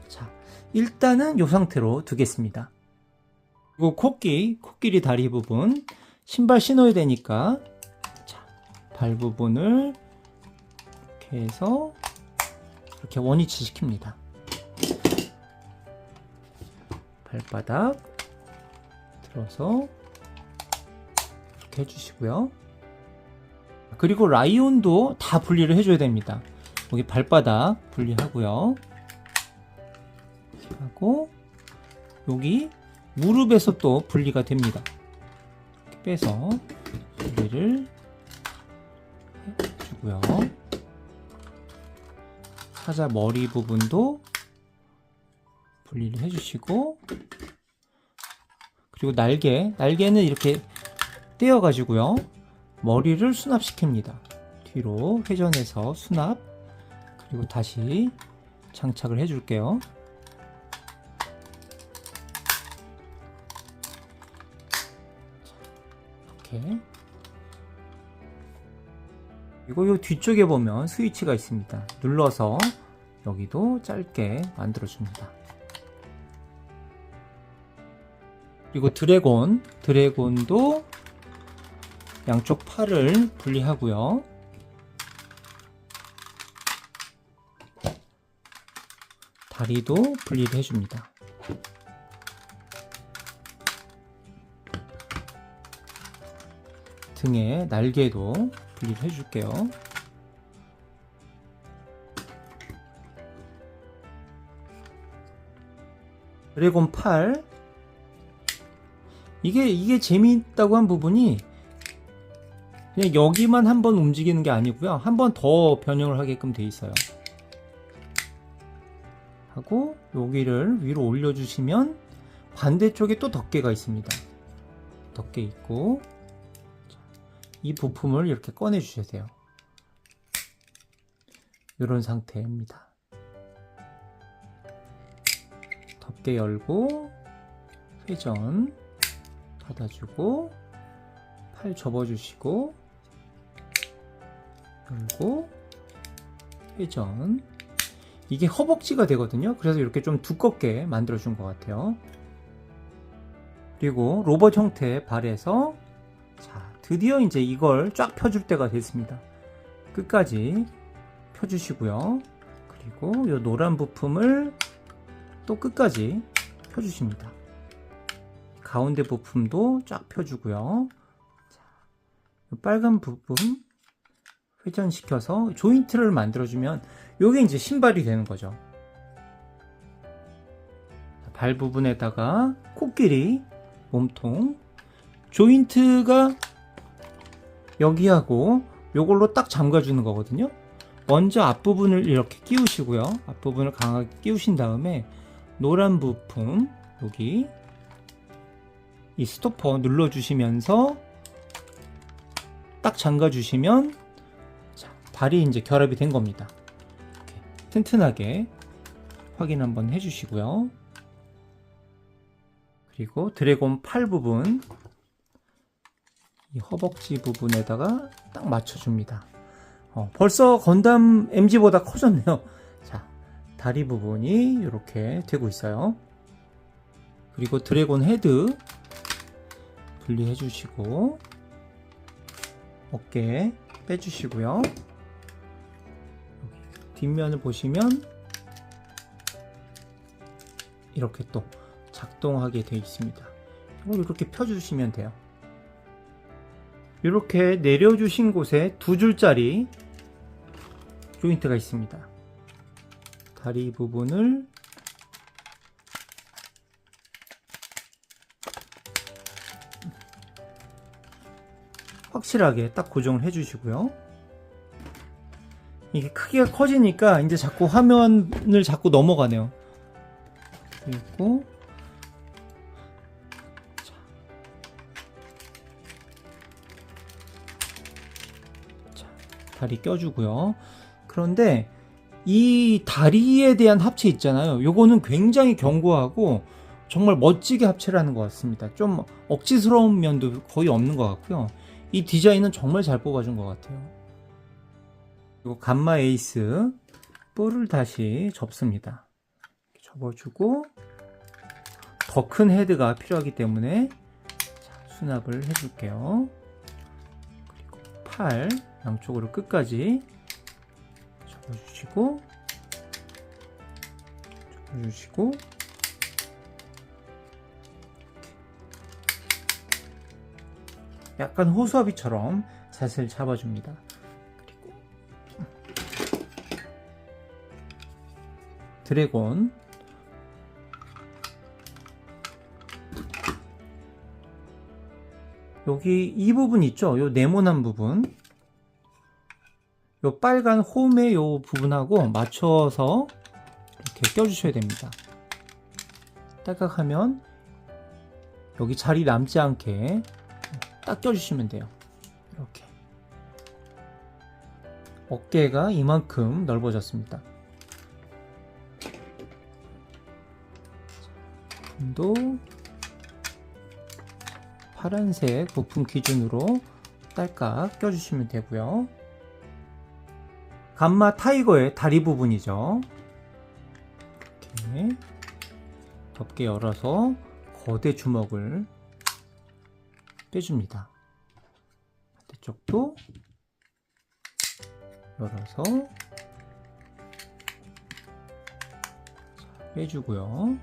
자, 일단은 이 상태로 두겠습니다. 그리고 코끼리 다리 부분 신발 신어야 되니까 자, 발 부분을 이렇게 해서 이렇게 원위치 시킵니다. 발바닥 들어서 이렇게 해주시고요. 그리고 라이온도 다 분리를 해줘야 됩니다. 여기 발바닥 분리하고요. 하고 여기 무릎에서 또 분리가 됩니다. 이렇게 빼서 분리를 해주고요. 사자 머리 부분도 분리를 해주시고, 그리고 날개는 이렇게 떼어 가지고요 머리를 수납시킵니다. 뒤로 회전해서 수납, 그리고 다시 장착을 해줄게요. 이렇게. 그리고 이 뒤쪽에 보면 스위치가 있습니다. 눌러서 여기도 짧게 만들어줍니다. 그리고 드래곤도 양쪽 팔을 분리하고요. 다리도 분리를 해줍니다. 등에 날개도 분리를 해줄게요. 드래곤 팔, 이게 재미있다고 한 부분이 그냥 여기만 한번 움직이는 게 아니고요, 한 번 더 변형을 하게끔 돼 있어요. 하고 여기를 위로 올려주시면 반대쪽에 또 덮개가 있습니다. 덮개 있고, 이 부품을 이렇게 꺼내 주셔야 돼요. 이런 상태입니다. 덮개 열고 회전 닫아주고, 팔 접어주시고, 열고 회전. 이게 허벅지가 되거든요. 그래서 이렇게 좀 두껍게 만들어준 것 같아요. 그리고 로봇 형태의 발에서, 자, 드디어 이제 이걸 쫙 펴줄 때가 됐습니다. 끝까지 펴주시고요. 그리고 이 노란 부품을 또 끝까지 펴주십니다. 가운데 부품도 쫙 펴주고요. 자, 빨간 부분 회전시켜서 조인트를 만들어주면 이게 이제 신발이 되는 거죠. 발 부분에다가 코끼리 몸통, 조인트가 여기하고 요걸로 딱 잠가주는 거거든요. 먼저 앞부분을 이렇게 끼우시고요. 앞부분을 강하게 끼우신 다음에 노란 부품 여기 이 스토퍼 눌러주시면서 딱 잠가주시면, 자, 발이 이제 결합이 된 겁니다. 튼튼하게 확인 한번 해주시고요. 그리고 드래곤 팔 부분, 이 허벅지 부분에다가 딱 맞춰줍니다. 벌써 건담 MG보다 커졌네요. 자, 다리 부분이 이렇게 되고 있어요. 그리고 드래곤 헤드 분리해 주시고 어깨 빼주시고요. 뒷면을 보시면 이렇게 또 작동하게 되어 있습니다. 이렇게 펴주시면 돼요. 이렇게 내려주신 곳에 두 줄짜리 조인트가 있습니다. 다리 부분을 확실하게 딱 고정을 해주시고요. 이게 크기가 커지니까 이제 자꾸 화면을 자꾸 넘어가네요. 그리고 자, 다리 껴주고요. 그런데 이 다리에 대한 합체 있잖아요. 요거는 굉장히 견고하고 정말 멋지게 합체를 하는 것 같습니다. 좀 억지스러운 면도 거의 없는 것 같고요. 이 디자인은 정말 잘 뽑아준 것 같아요. 그리고 감마 에이스 뿔을 다시 접습니다. 접어주고 더 큰 헤드가 필요하기 때문에 수납을 해줄게요. 그리고 팔 양쪽으로 끝까지 접어주시고 약간 호수아비처럼 자세를 잡아줍니다. 그리고 드래곤 여기 이 부분 있죠? 요 네모난 부분, 요 빨간 홈의 요 부분하고 맞춰서 이렇게 껴주셔야 됩니다. 딸깍하면 여기 자리 남지 않게 딱 껴주시면 돼요. 이렇게 어깨가 이만큼 넓어졌습니다. 도 파란색 부품 기준으로 딸깍 껴주시면 되고요. 감마 타이거의 다리 부분이죠. 이렇게 덮개 열어서 거대 주먹을 빼줍니다. 반대쪽도 열어서 빼주고요.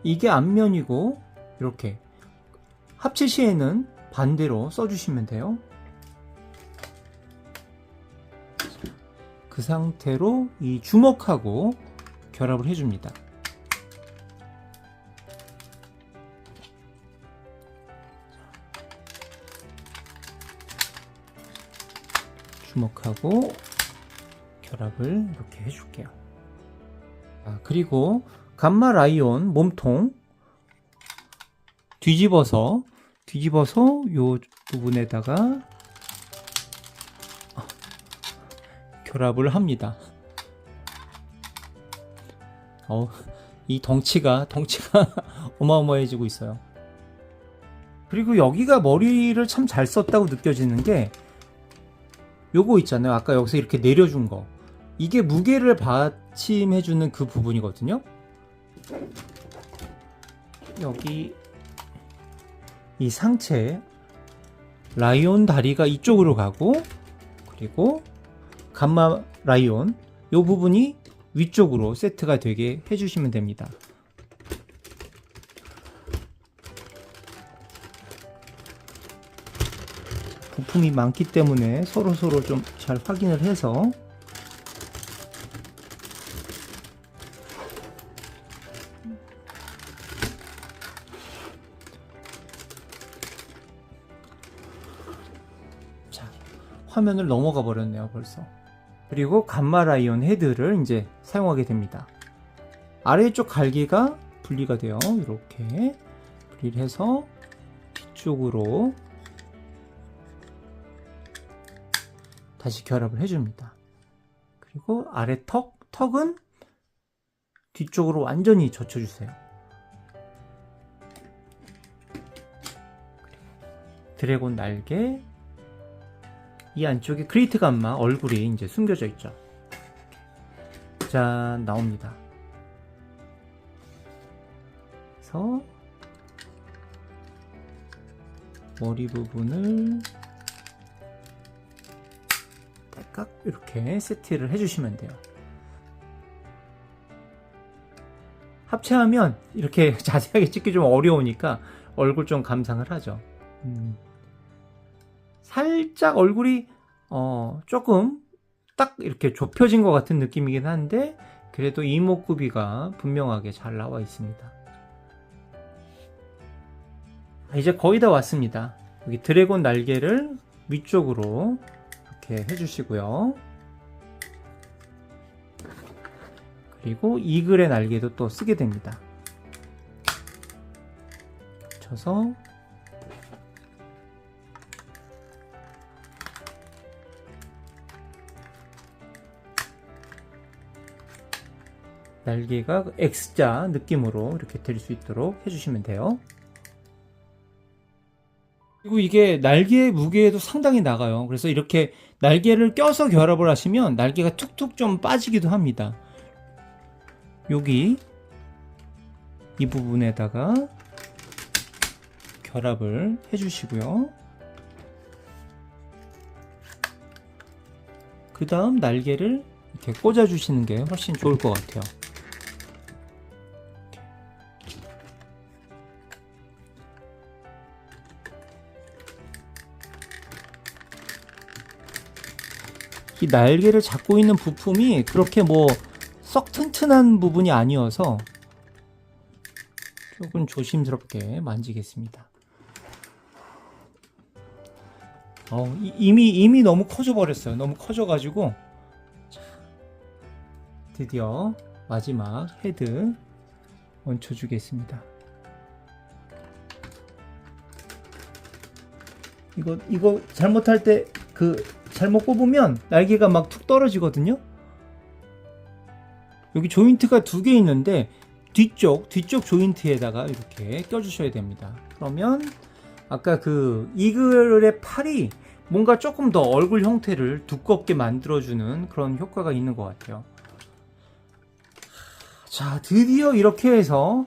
이게 앞면이고 이렇게 합체 시에는 반대로 써주시면 돼요. 그 상태로 이 주먹하고 결합을 해줍니다. 주먹하고 결합을 이렇게 해줄게요. 그리고 감마 라이온 몸통 뒤집어서 요 부분에다가 결합을 합니다. 이 덩치가 어마어마해지고 있어요. 그리고 여기가 머리를 참 잘 썼다고 느껴지는 게 요거 있잖아요. 아까 여기서 이렇게 내려준 거, 이게 무게를 받침해주는 그 부분이거든요. 여기 이 상체 라이온 다리가 이쪽으로 가고, 그리고 감마 라이온 요 부분이 위쪽으로 세트가 되게 해주시면 됩니다. 부품이 많기 때문에 서로 좀 잘 확인을 해서 자, 화면을 넘어가 버렸네요 벌써. 그리고 감마 라이온 헤드를 이제 사용하게 됩니다. 아래쪽 갈기가 분리가 돼요. 이렇게 분리를 해서 뒤쪽으로 다시 결합을 해줍니다. 그리고 아래 턱 턱은 뒤쪽으로 완전히 젖혀주세요. 드래곤 날개, 이 안쪽에 그레이트 감마 얼굴이 이제 숨겨져 있죠. 짠, 나옵니다. 그래서 머리 부분을 딱딱 이렇게 세트를 해주시면 돼요. 합체하면 이렇게 자세하게 찍기 좀 어려우니까 얼굴 좀 감상을 하죠. 살짝 얼굴이 조금 딱 이렇게 좁혀진 것 같은 느낌이긴 한데 그래도 이목구비가 분명하게 잘 나와 있습니다. 이제 거의 다 왔습니다. 여기 드래곤 날개를 위쪽으로 이렇게 해주시고요. 그리고 이글의 날개도 또 쓰게 됩니다. 겹쳐서 날개가 X자 느낌으로 이렇게 될 수 있도록 해주시면 돼요. 그리고 이게 날개의 무게에도 상당히 나가요. 그래서 이렇게 날개를 껴서 결합을 하시면 날개가 툭툭 좀 빠지기도 합니다. 여기 이 부분에다가 결합을 해주시고요. 그 다음 날개를 이렇게 꽂아주시는 게 훨씬 좋을 것 같아요. 이 날개를 잡고 있는 부품이 그렇게 뭐 썩 튼튼한 부분이 아니어서 조금 조심스럽게 만지겠습니다. 이미 너무 커져 버렸어요. 너무 커져 가지고 드디어 마지막 헤드 얹혀 주겠습니다. 이거 잘못할 때 잘못 꼽으면 날개가 막 툭 떨어지거든요. 여기 조인트가 2개 있는데 뒤쪽 조인트에다가 이렇게 껴주셔야 됩니다. 그러면 아까 그 이글의 팔이 뭔가 조금 더 얼굴 형태를 두껍게 만들어주는 그런 효과가 있는 것 같아요. 자, 드디어 이렇게 해서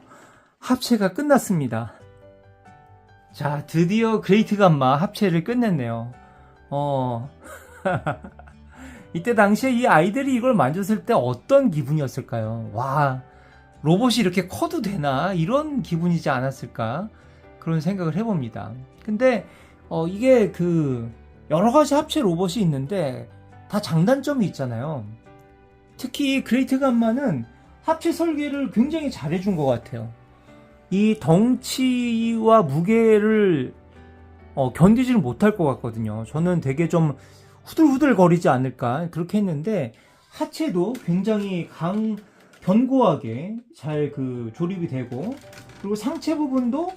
합체가 끝났습니다. 자, 드디어 그레이트 감마 합체를 끝냈네요. 이때 당시에 이 아이들이 이걸 만졌을 때 어떤 기분이었을까요? 와, 로봇이 이렇게 커도 되나? 이런 기분이지 않았을까? 그런 생각을 해봅니다. 근데 이게 여러 가지 합체 로봇이 있는데 다 장단점이 있잖아요. 특히 그레이트 감마는 합체 설계를 굉장히 잘해준 것 같아요. 이 덩치와 무게를 견디지를 못할 것 같거든요. 저는 되게 좀 후들후들 거리지 않을까 그렇게 했는데 하체도 굉장히 견고하게 잘 조립이 되고 그리고 상체 부분도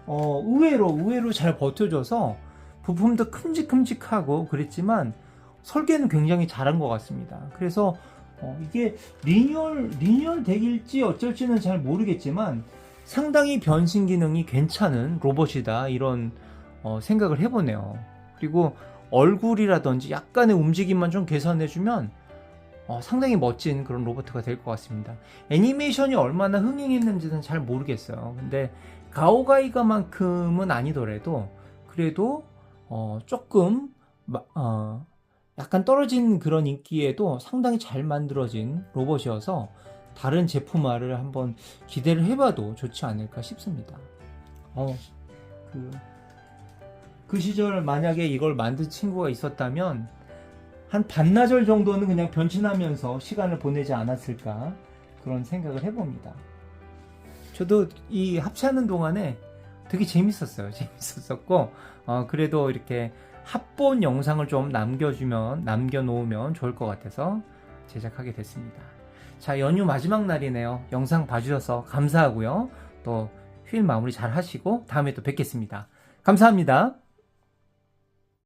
의외로 잘 버텨줘서 부품도 큼직큼직하고 그랬지만 설계는 굉장히 잘한 것 같습니다. 그래서 이게 리뉴얼 덱일지 어쩔지는 잘 모르겠지만 상당히 변신 기능이 괜찮은 로봇이다 이런 생각을 해보네요. 그리고 얼굴이라든지 약간의 움직임만 좀 개선해주면 상당히 멋진 그런 로봇가 될 것 같습니다. 애니메이션이 얼마나 흥행했는지는 잘 모르겠어요. 근데 가오가이가만큼은 아니더라도 그래도 조금 약간 떨어진 그런 인기에도 상당히 잘 만들어진 로봇이어서 다른 제품화를 한번 기대를 해봐도 좋지 않을까 싶습니다. 그 시절 만약에 이걸 만든 친구가 있었다면 한 반나절 정도는 그냥 변신하면서 시간을 보내지 않았을까 그런 생각을 해봅니다. 저도 이 합체하는 동안에 되게 재밌었고 그래도 이렇게 합본 영상을 좀 남겨놓으면 좋을 것 같아서 제작하게 됐습니다. 자, 연휴 마지막 날이네요. 영상 봐주셔서 감사하고요. 또 휴일 마무리 잘 하시고 다음에 또 뵙겠습니다. 감사합니다.